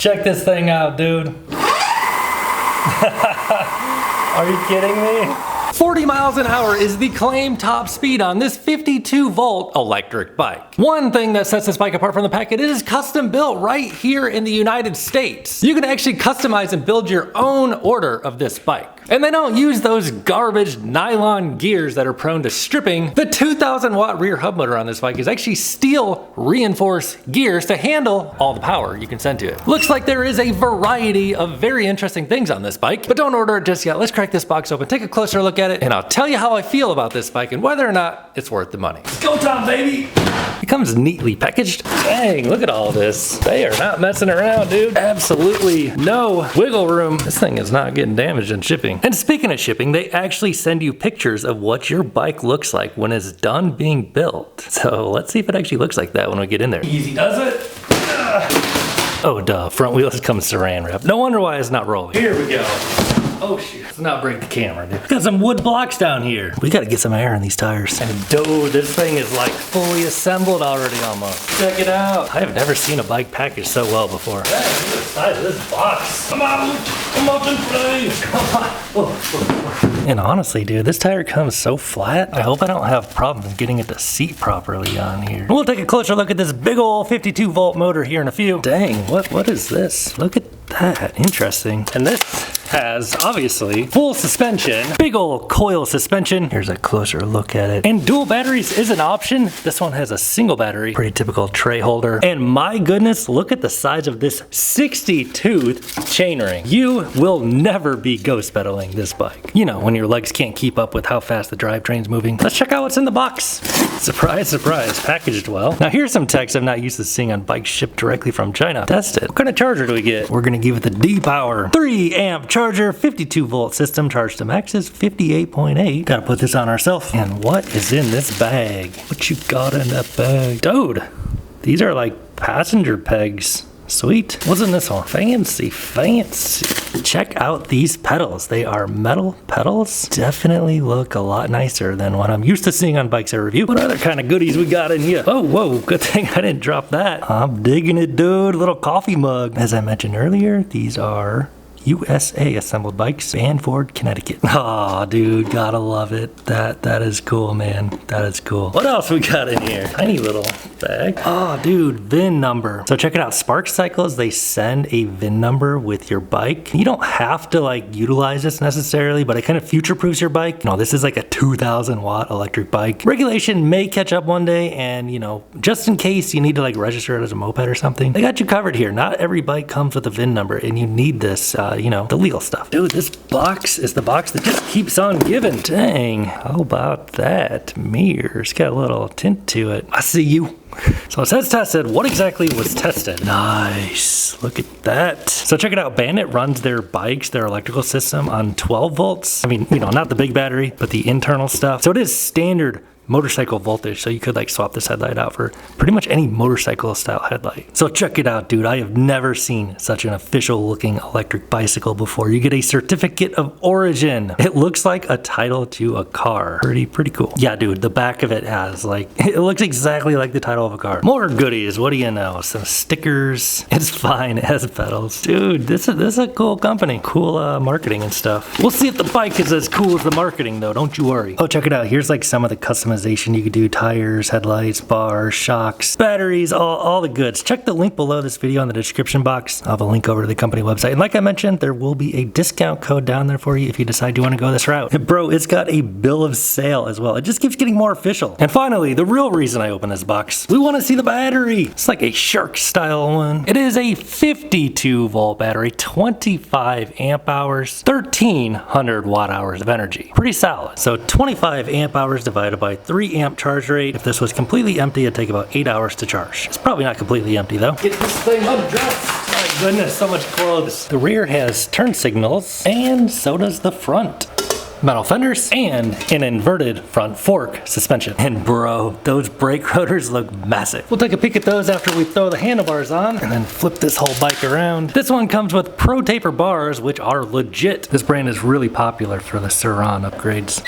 Check this thing out, dude. Are you kidding me? 40 miles an hour is the claimed top speed on this 52-volt electric bike. One thing that sets this bike apart from the pack, it is custom built right here in the United States. You can actually customize and build your own order of this bike. And they don't use those garbage nylon gears that are prone to stripping. The 2,000 watt rear hub motor on this bike is actually steel reinforced gears to handle all the power you can send to it. Looks like there is a variety of very interesting things on this bike, but don't order it just yet. Let's crack this box open, take a closer look at it, and I'll tell you how I feel about this bike and whether or not it's worth the money. It's go time, baby! It comes neatly packaged. Dang, look at all this. They are not messing around, dude. Absolutely no wiggle room. This thing is not getting damaged in shipping. And speaking of shipping, they actually send you pictures of what your bike looks like when it's done being built. So let's see if it actually looks like that when we get in there. Easy does it. Oh duh, front wheels come saran wrap. No wonder why it's not rolling. Here we go. Oh shoot, let's not break the camera, dude. Got some wood blocks down here. We gotta get some air in these tires. And dude, this thing is like fully assembled already almost. Check it out. I have never seen a bike packaged so well before. Yeah, look at the size of this box. Come on and play. Come on. And honestly, dude, this tire comes so flat. I hope I don't have problems getting it to seat properly on here. We'll take a closer look at this big old 52-volt motor here in a few. Dang, what is this? Look at that, interesting. And this has obviously full suspension, big old coil suspension. Here's a closer look at it. And dual batteries is an option. This one has a single battery, pretty typical tray holder. And my goodness, look at the size of this 60-tooth chainring. You will never be ghost pedaling this bike. You know, when your legs can't keep up with how fast the drivetrain's moving. Let's check out what's in the box. Surprise, surprise, packaged well. Now here's some text I'm not used to seeing on bikes shipped directly from China. Test it. What kind of charger do we get? We're gonna give it the D-Power 3 amp charger, 52-volt system, charge to max is 58.8. Gotta put this on ourselves. And what is in this bag? What you got in that bag? Dude, these are like passenger pegs. Sweet. What's in this one? Fancy, fancy. Check out these pedals. They are metal pedals. Definitely look a lot nicer than what I'm used to seeing on Bikes I Review. What other kind of goodies we got in here? Oh, whoa, good thing I didn't drop that. I'm digging it, dude. Little coffee mug. As I mentioned earlier, these are USA assembled bikes, Banford, Connecticut. Aw, dude, gotta love it. That is cool, man. That is cool. What else we got in here? Tiny little bag. Oh, dude, VIN number. So check it out. Spark Cycles, they send a VIN number with your bike. You don't have to like utilize this necessarily, but it kind of future-proofs your bike. You know, this is like a 2,000 watt electric bike. Regulation may catch up one day, and you know, just in case you need to like register it as a moped or something, they got you covered here. Not every bike comes with a VIN number, and you need this, you know, the legal stuff. Dude, this box is the box that just keeps on giving. Dang, how about that? Mirrors, got a little tint to it. I see you. So it says tested. What exactly was tested? Nice. Look at that. So check it out. Bandit runs their bikes, their electrical system on 12 volts. I mean, you know, not the big battery, but the internal stuff. So it is standard motorcycle voltage, so you could like swap this headlight out for pretty much any motorcycle style headlight. So check it out, dude. I have never seen such an official looking electric bicycle before. You get a certificate of origin. It looks like a title to a car. Pretty cool. Yeah, dude, the back of it has like, it looks exactly like the title of a car. More goodies, what do you know? Some stickers. It's fine, it has pedals. Dude, this is a cool company. Cool marketing and stuff. We'll see if the bike is as cool as the marketing though, don't you worry. Oh, check it out. Here's like some of the customization you could do: tires, headlights, bars, shocks, batteries, all the goods. Check the link below this video in the description box. I'll have a link over to the company website. And like I mentioned, there will be a discount code down there for you if you decide you want to go this route. And bro, it's got a bill of sale as well. It just keeps getting more official. And finally, the real reason I opened this box, we want to see the battery. It's like a shark style one. It is a 52-volt battery, 25 amp hours, 1,300 watt hours of energy. Pretty solid. So 25 amp hours divided by 3 amp charge rate. If this was completely empty, it'd take about 8 hours to charge. It's probably not completely empty though. Get this thing undressed. My goodness, so much clothes. The rear has turn signals, and so does the front. Metal fenders and an inverted front fork suspension. And bro, those brake rotors look massive. We'll take a peek at those after we throw the handlebars on and then flip this whole bike around. This one comes with Pro Taper bars, which are legit. This brand is really popular for the Suran upgrades.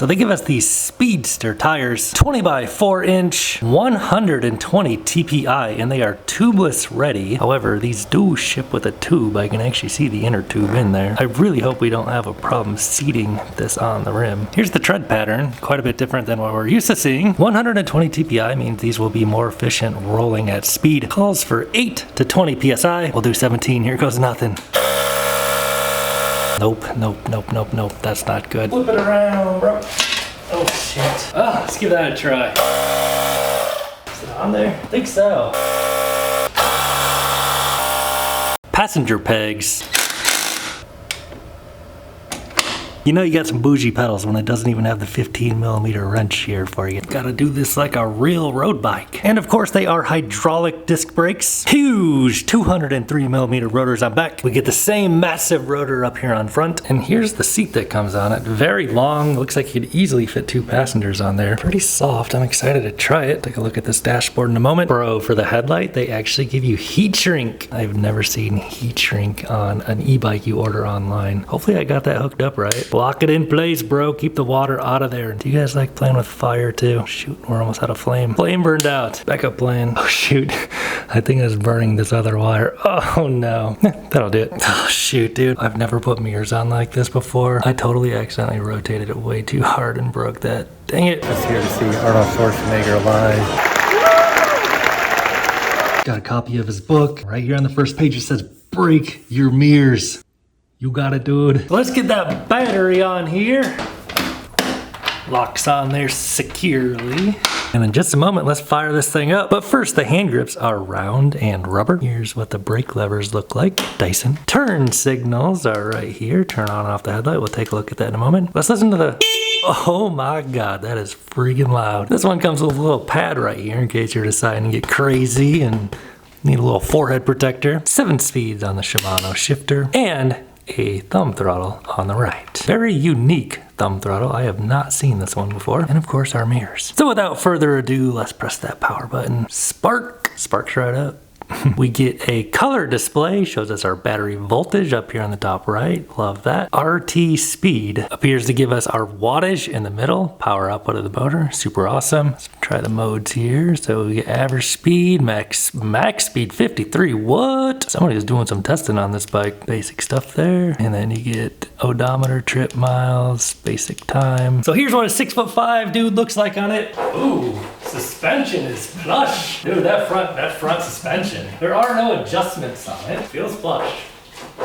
So they give us these Speedster tires, 20 by 4 inch, 120 TPI, and they are tubeless ready. However, these do ship with a tube. I can actually see the inner tube in there. I really hope we don't have a problem seating this on the rim. Here's the tread pattern, quite a bit different than what we're used to seeing. 120 TPI means these will be more efficient rolling at speed. Calls for 8 to 20 PSI. We'll do 17, here goes nothing. Nope, nope, nope, nope, nope, that's not good. Flip it around, bro. Oh shit. Oh, let's give that a try. Is it on there? I think so. Passenger pegs. You know you got some bougie pedals when it doesn't even have the 15mm wrench here for you. Gotta do this like a real road bike. And of course they are hydraulic disc brakes. Huge 203mm rotors on back. We get the same massive rotor up here on front. And here's the seat that comes on it. Very long, looks like you could easily fit 2 passengers on there. Pretty soft, I'm excited to try it. Take a look at this dashboard in a moment. Bro, for the headlight, they actually give you heat shrink. I've never seen heat shrink on an e-bike you order online. Hopefully I got that hooked up right. Lock it in place, bro. Keep the water out of there. Do you guys like playing with fire too? Shoot, we're almost out of flame. Flame burned out. Backup plan. Oh shoot, I think I was burning this other wire. Oh no, that'll do it. Oh shoot, dude. I've never put mirrors on like this before. I totally accidentally rotated it way too hard and broke that. Dang it. Just here to see Arnold Schwarzenegger live. Got a copy of his book. Right here on the first page it says, break your mirrors. You got it, dude. Let's get that battery on here. Locks on there securely. And in just a moment, let's fire this thing up. But first, the hand grips are round and rubber. Here's what the brake levers look like. Dyson. Turn signals are right here. Turn on and off the headlight. We'll take a look at that in a moment. Let's listen to the... Oh my God, that is freaking loud. This one comes with a little pad right here in case you're deciding to get crazy and need a little forehead protector. 7 speeds on the Shimano shifter. And a thumb throttle on the right. Very unique thumb throttle. I have not seen this one before. And of course our mirrors. So without further ado, let's press that power button. Sparks right up. We get a color display, shows us our battery voltage up here on the top right. Love that. RT speed appears to give us our wattage in the middle, power output of the motor. Super awesome. Let's try the modes here. So we get average speed, max speed 53. What? Somebody was doing some testing on this bike. Basic stuff there. And then you get odometer, trip miles, basic time. So here's what a 6'5" dude looks like on it. Ooh, suspension is plush. Dude, that front suspension. There are no adjustments on it. Feels plush.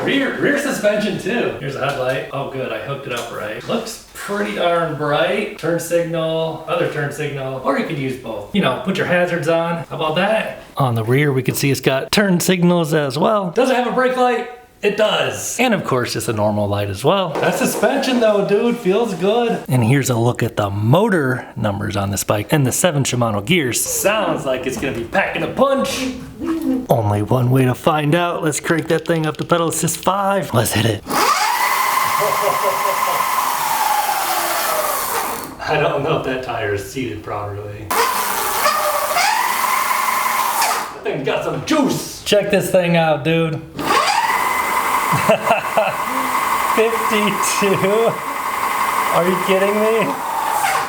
Rear suspension too. Here's a headlight. Oh good, I hooked it up right. Looks pretty darn bright. Turn signal, other turn signal, or you could use both. You know, put your hazards on. How about that? On the rear, we can see it's got turn signals as well. Does it have a brake light? It does. And of course, just a normal light as well. That suspension though, dude, feels good. And here's a look at the motor numbers on this bike and the 7 Shimano gears. Sounds like it's gonna be packing a punch. Only one way to find out. Let's crank that thing up to pedal assist 5. Let's hit it. I don't know if that tire is seated properly. That thing's got some juice. Check this thing out, dude. 52? Are you kidding me?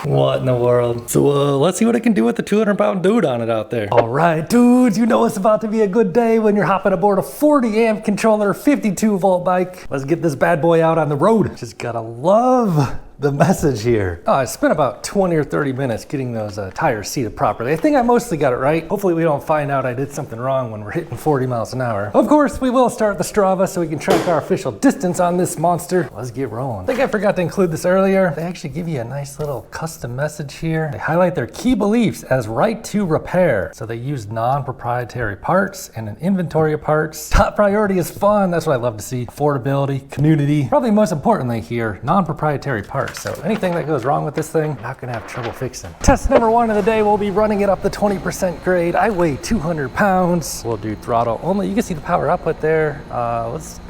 What in the world? So let's see what it can do with the 200-pound dude on it out there. All right, dudes, you know it's about to be a good day when you're hopping aboard a 40-amp controller, 52-volt bike. Let's get this bad boy out on the road. Just gotta love the message here. Oh, I spent about 20 or 30 minutes getting those tires seated properly. I think I mostly got it right. Hopefully we don't find out I did something wrong when we're hitting 40 miles an hour. Of course, we will start the Strava so we can track our official distance on this monster. Let's get rolling. I think I forgot to include this earlier. They actually give you a nice little custom message here. They highlight their key beliefs as right to repair. So they use non-proprietary parts and an inventory of parts. Top priority is fun. That's what I love to see. Affordability, community. Probably most importantly here, non-proprietary parts. So anything that goes wrong with this thing, not gonna have trouble fixing. Test number 1 of the day, we'll be running it up the 20% grade. I weigh 200 pounds. We'll do throttle only. You can see the power output there. Let's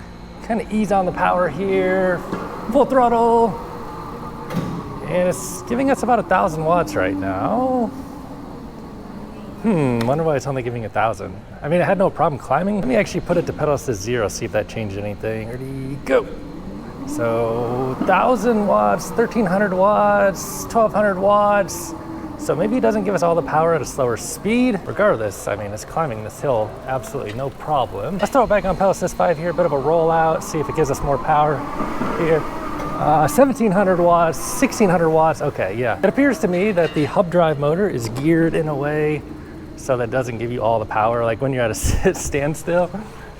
kind of ease on the power here. Full throttle. And it's giving us about 1,000 watts right now. Wonder why it's only giving 1,000. I mean, I had no problem climbing. Let me actually put it to pedal assist 0, see if that changed anything. Ready, go. So 1,000 watts, 1,300 watts, 1,200 watts. So maybe it doesn't give us all the power at a slower speed. Regardless, I mean, it's climbing this hill absolutely no problem. Let's throw it back on pedal assist 5 here, a bit of a rollout, see if it gives us more power here. 1,700 watts, 1,600 watts, okay, yeah. It appears to me that the hub drive motor is geared in a way so that doesn't give you all the power, like when you're at a standstill,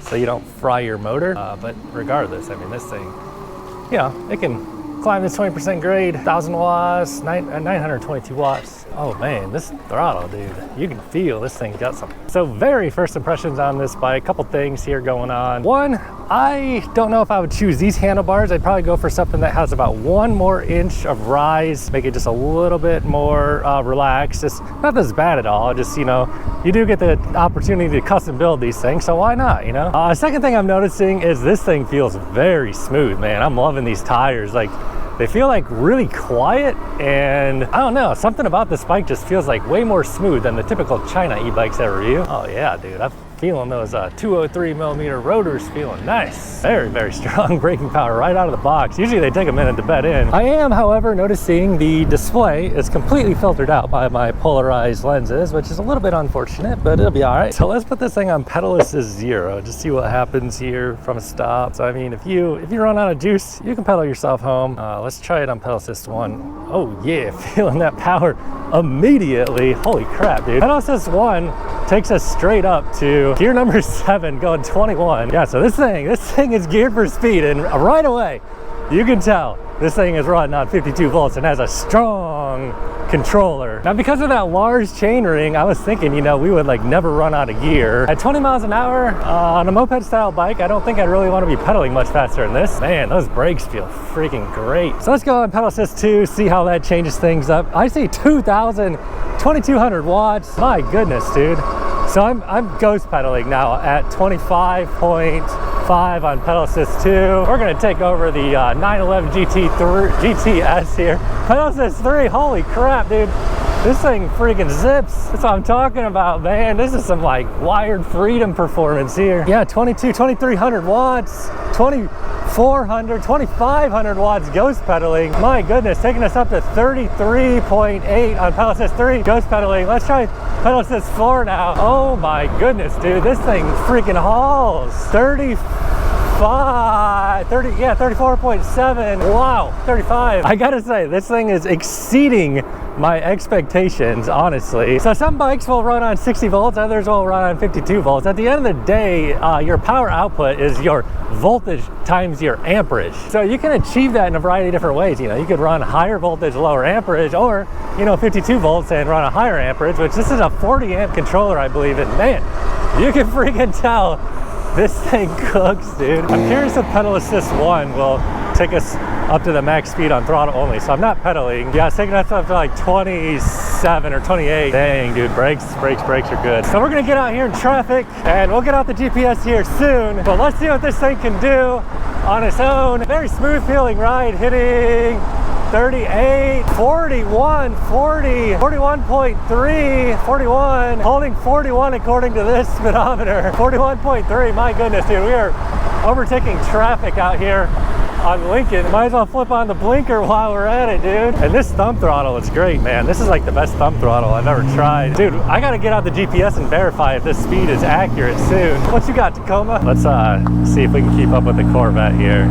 so you don't fry your motor. But regardless, I mean, this thing, yeah, it can climb this 20% grade, 1,000 watts, 922 watts. Oh man, this throttle, dude, you can feel this thing got some. So very first impressions on this bike, a couple things here going on. One, I don't know if I would choose these handlebars. I'd probably go for something that has about 1 more inch of rise, make it just a little bit more relaxed. It's not this bad at all, just, you know, you do get the opportunity to custom build these things, so why not, you know? Second thing I'm noticing is this thing feels very smooth, man. I'm loving these tires. Like, they feel like really quiet, and I don't know, something about this bike just feels like way more smooth than the typical China e-bikes I review. Oh yeah, dude, I'm feeling those 203 millimeter rotors, feeling nice. Very, very strong braking power right out of the box. Usually they take a minute to bed in. I am, however, noticing the display is completely filtered out by my polarized lenses, which is a little bit unfortunate, but it'll be all right. So let's put this thing on pedal assist 0, just see what happens here from a stop. So I mean, if you run out of juice, you can pedal yourself home. Let's try it on pedal assist 1. Oh yeah, feeling that power immediately. Holy crap, dude. Pedal assist 1 takes us straight up to gear number 7, going 21. Yeah, so this thing is geared for speed, and right away you can tell this thing is running on 52 volts and has a strong controller. Now, because of that large chain ring, I was thinking, you know, we would like never run out of gear. At 20 miles an hour on a moped style bike, I don't think I'd really want to be pedaling much faster than this. Man, those brakes feel freaking great. So let's go on pedal assist 2, see how that changes things up. I see 2,200 watts. My goodness, dude. So I'm ghost pedaling now at 25.5 on pedal assist 2. We're gonna take over the 911 GTS here. Pedal assist 3, holy crap, dude. This thing freaking zips. That's what I'm talking about, man. This is some like wired freedom performance here. Yeah, 2,300 watts, 2,400, 2,500 watts ghost pedaling. My goodness, taking us up to 33.8 on pedal assist 3 ghost pedaling. Let's try pedal assist 4 now. Oh my goodness, dude, this thing freaking hauls. 34.7. Wow, 35. I gotta say, this thing is exceeding my expectations, honestly. So some bikes will run on 60 volts, others will run on 52 volts. At the end of the day, your power output is your voltage times your amperage. So you can achieve that in a variety of different ways. You know, you could run higher voltage, lower amperage, or, you know, 52 volts and run a higher amperage, which this is a 40 amp controller, I believe. And man, you can freaking tell this thing cooks, dude. I'm curious if pedal assist 1 will take us up to the max speed on throttle only. So I'm not pedaling. Yeah, it's taking us up to like 27 or 28. Dang, dude, brakes are good. So we're gonna get out here in traffic and we'll get out the GPS here soon. But let's see what this thing can do on its own. Very smooth feeling ride, hitting 38, 41, 40, 41.3, 41, holding 41 according to this speedometer. 41.3, my goodness, dude, we are overtaking traffic out here on Lincoln. Might as well flip on the blinker while we're at it, dude. And this thumb throttle is great, man. This is like the best thumb throttle I've ever tried. Dude, I gotta get out the GPS and verify if this speed is accurate soon. What you got, Tacoma? Let's see if we can keep up with the Corvette here.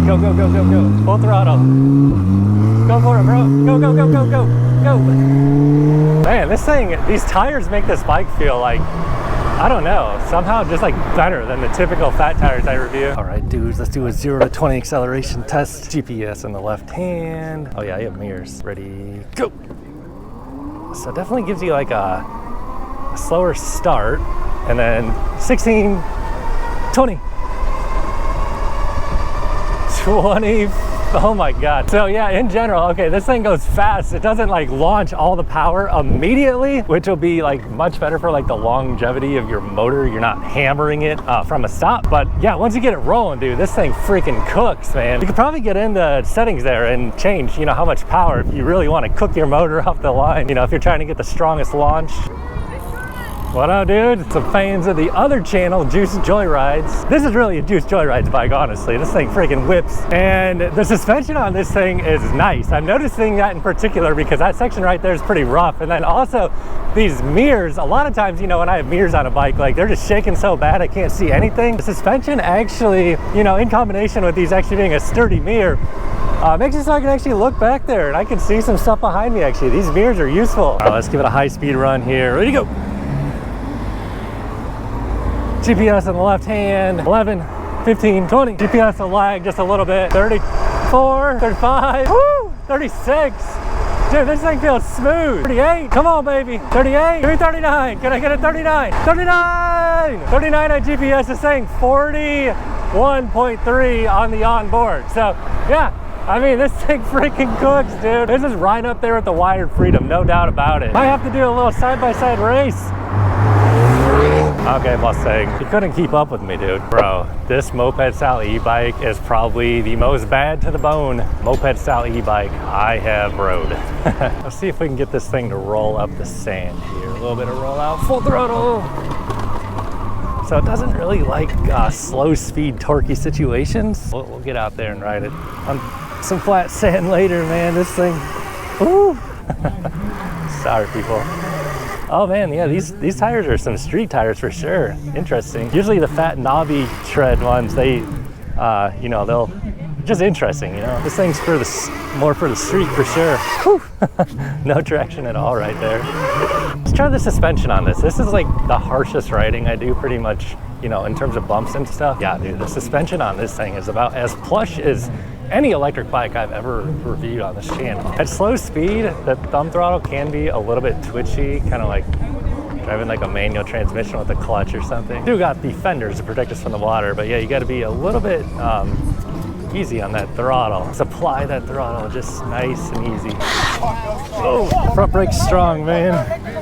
Go, go, go, go, go. Full throttle. Go for it, bro. Go, go, go, go, go, go. Man, this thing, these tires make this bike feel like, I don't know, somehow just like better than the typical fat tires I review. All right, dudes, let's do a 0 to 20 acceleration test. GPS in the left hand. Oh yeah, you have mirrors. Ready, go. So it definitely gives you like a slower start, and then 16, 20. 20, oh my God. So yeah, in general, okay, this thing goes fast. It doesn't like launch all the power immediately, which will be like much better for like the longevity of your motor. You're not hammering it from a stop. But yeah, once you get it rolling, dude, this thing freaking cooks, man. You could probably get in the settings there and change, you know, how much power if you really want to cook your motor off the line. You know, if you're trying to get the strongest launch. What up, dude? Some fans of the other channel, Juice Joyrides. This is really a Juice Joyrides bike, honestly. This thing freaking whips. And the suspension on this thing is nice. I'm noticing that in particular because that section right there is pretty rough. And then also these mirrors, a lot of times, you know, when I have mirrors on a bike, like they're just shaking so bad I can't see anything. The suspension actually, you know, in combination with these actually being a sturdy mirror, makes it so I can actually look back there and I can see some stuff behind me actually. These mirrors are useful. All right, let's give it a high speed run here. Ready to go. GPS on the left hand, 11, 15, 20. GPS will lag just a little bit. 34, 35, woo, 36. Dude, this thing feels smooth. 38, come on, baby. 38, give me 39. Can I get a 39? 39! 39 on GPS is saying 41.3 on the onboard. So, yeah. I mean, this thing freaking cooks, dude. This is right up there with the wired freedom, no doubt about it. Might have to do a little side-by-side race. Okay, Mustang, you couldn't keep up with me, dude. Bro, this moped style e-bike is probably the most bad to the bone moped style e-bike I have rode. Let's see if we can get this thing to roll up the sand here. A little bit of roll out, full throttle. So it doesn't really like slow speed torquey situations. We'll get out there and ride it on some flat sand later, man. This thing, ooh. Sorry, people. Oh man, yeah, these tires are some street tires for sure. Interesting. Usually the fat knobby tread ones, they, you know, they'll just interesting. You know, this thing's for the more for the street for sure. Whew. No traction at all right there. Let's try the suspension on this. This is like the harshest riding I do pretty much, you know, in terms of bumps and stuff. Yeah, dude, the suspension on this thing is about as plush as any electric bike I've ever reviewed on this channel. At slow speed, the thumb throttle can be a little bit twitchy, kind of like driving like a manual transmission with a clutch or something. You got the fenders to protect us from the water, but yeah, you got to be a little bit easy on that throttle. Supply that throttle just nice and easy. Oh, front brake's strong, man.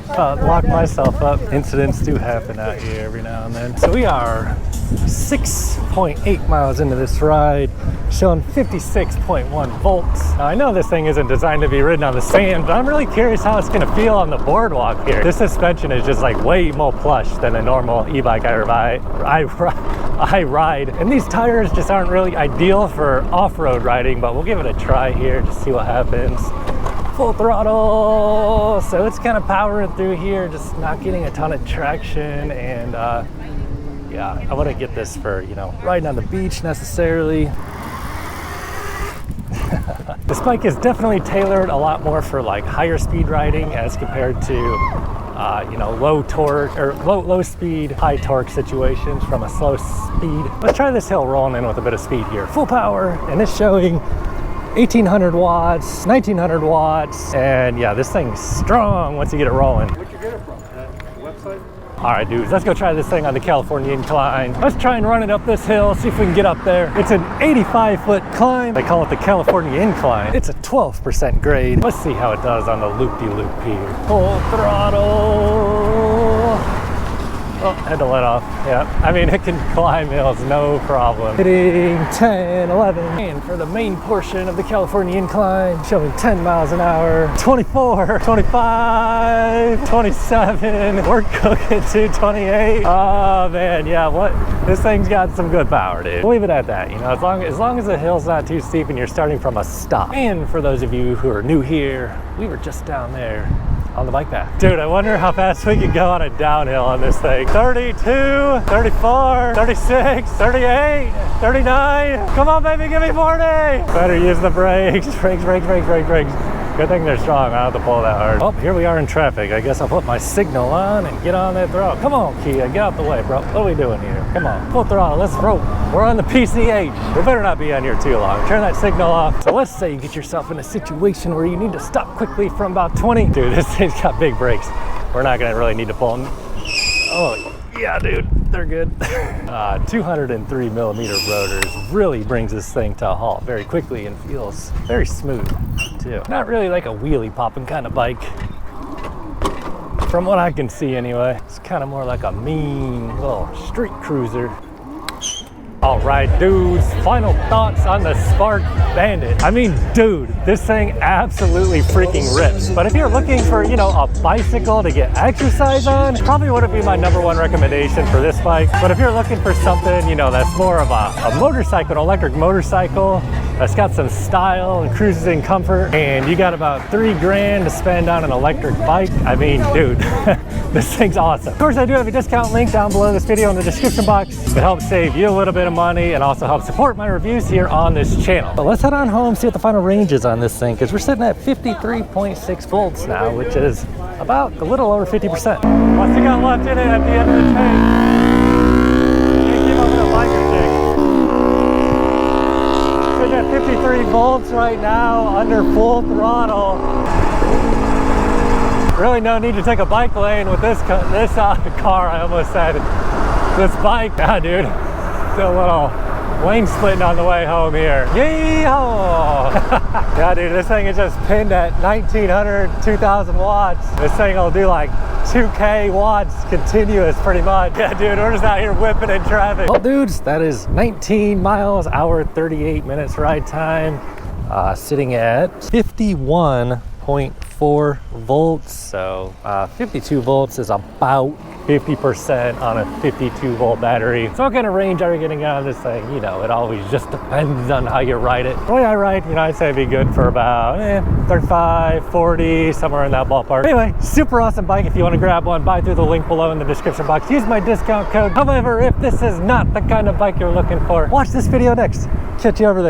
Lock myself up. Incidents do happen out here every now and then. So we are 6.8 miles into this ride, showing 56.1 volts. Now, I know this thing isn't designed to be ridden on the sand, but I'm really curious how it's gonna feel on the boardwalk here. This suspension is just like way more plush than a normal e-bike I ride. And these tires just aren't really ideal for off-road riding, but we'll give it a try here to see what happens. Full throttle, so it's kind of powering through here, just not getting a ton of traction. And yeah, I wouldn't get this for, you know, riding on the beach necessarily. This bike is definitely tailored a lot more for like higher speed riding as compared to you know, low torque or low speed, high torque situations from a slow speed. Let's try this hill rolling in with a bit of speed here. Full power, and it's showing 1800 watts, 1900 watts, and yeah, this thing's strong once you get it rolling. Where'd you get it from? The website? All right, dudes, let's go try this thing on the California incline. Let's try and run it up this hill, see if we can get up there. It's an 85-foot climb. They call it the California incline. It's a 12% grade. Let's see how it does on the loop-de-loop here. Full throttle. Oh, had to let off. Yeah, I mean, it can climb hills, no problem. Hitting 10, 11. And for the main portion of the California incline, showing 10 miles an hour, 24, 25, 27. We're cooking to 28. Oh man, yeah, what? This thing's got some good power, dude. We'll leave it at that, you know, as long as the hill's not too steep and you're starting from a stop. And for those of you who are new here, we were just down there on the bike path. Dude, I wonder how fast we can go on a downhill on this thing. 32, 34, 36, 38, 39. Come on, baby, give me 40. Better use the brakes. Brakes. Good thing they're strong. I don't have to pull that hard. Oh, here we are in traffic. I guess I'll put my signal on and get on that throttle. Come on, Kia, get out the way, bro. What are we doing here? Come on, full throttle, let's roll. We're on the PCH. We better not be on here too long. Turn that signal off. So let's say you get yourself in a situation where you need to stop quickly from about 20. Dude, this thing's got big brakes. We're not gonna really need to pull them. Oh, yeah, dude, they're good. 203 millimeter rotors really brings this thing to a halt very quickly and feels very smooth too. Not really like a wheelie popping kind of bike. From what I can see anyway, it's kind of more like a mean little street cruiser. All right, dudes, final thoughts on the Spark Bandit. I mean, dude, this thing absolutely freaking rips. But if you're looking for, you know, a bicycle to get exercise on, probably wouldn't be my #1 recommendation for this bike. But if you're looking for something, you know, that's more of a motorcycle, an electric motorcycle, that's got some style and cruises in comfort, and you got about $3 grand to spend on an electric bike, I mean, dude, this thing's awesome. Of course, I do have a discount link down below this video in the description box. It helps save you a little bit of money and also help support my reviews here on this channel. But let's head on home, see what the final range is on this thing, because we're sitting at 53.6 volts now, which is about a little over 50%. What's it got left in it at the end of the tank? Can't keep up with the biker jig. Sitting at 53 volts right now, under full throttle. Really no need to take a bike lane with this car, I almost said. This bike, dude. Still a little lane splitting on the way home here. Yeehaw! Yeah, dude, this thing is just pinned at 1900, 2000 watts. This thing will do like 2K watts continuous pretty much. Yeah, dude, we're just out here whipping in traffic. Well, dudes, that is 19 miles an hour, 38 minutes ride time. Sitting at 51.4 volts. So 52 volts is about 50% on a 52 volt battery. So what kind of range are you getting out of this thing? You know, it always just depends on how you ride it. The way I ride, you know, I'd say it'd be good for about 35, 40, somewhere in that ballpark. Anyway, super awesome bike. If you want to grab one, buy through the link below in the description box. Use my discount code. However, if this is not the kind of bike you're looking for, watch this video next. Catch you over there.